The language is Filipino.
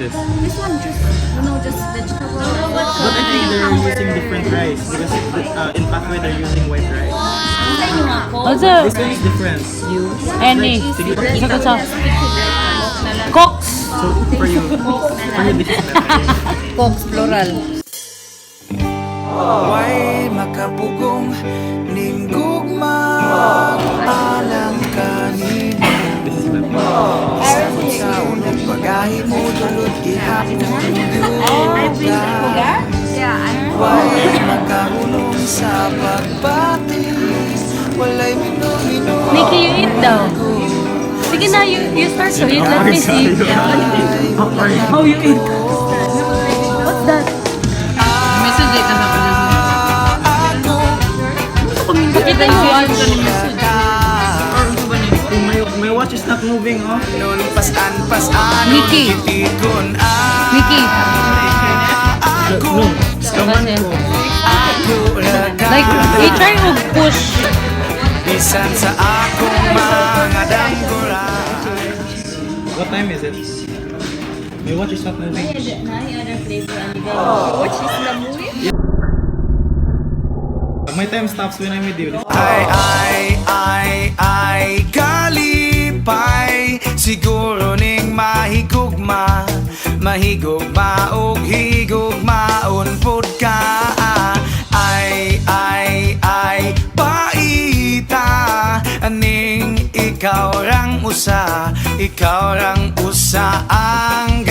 this? This one just, just vegetable. But I think they're using different rice because in Pathway they're using white rice. Also, This one is different. any. Sige, Sagot sa Cox. so for you, this is better. Cox, plural. Way makapugong ning gugma alang kanina. This is better. Sa unang pagahi mo dulot gihapon yuga. Way makahulong sa pagbati. Walay minum-minum. Nikki, you eat daw. Sige na, you start so you let me see. How you eat? What's that? Message ka sa pala. Pakita yung watch. My watch is not moving, oh. Nun pasan Nikki. Itikon Nikki. ako. Kaman ko. Like, you try to push. Bisan sa akong mga danggura. What time is it? My watch is not moving. My time stops when I'm with you. Ay, kalipay. Siguro ning mahigugma. Mahigugma og higugmaon pud ka. Ay, paita. Aning ikaw rang usa ang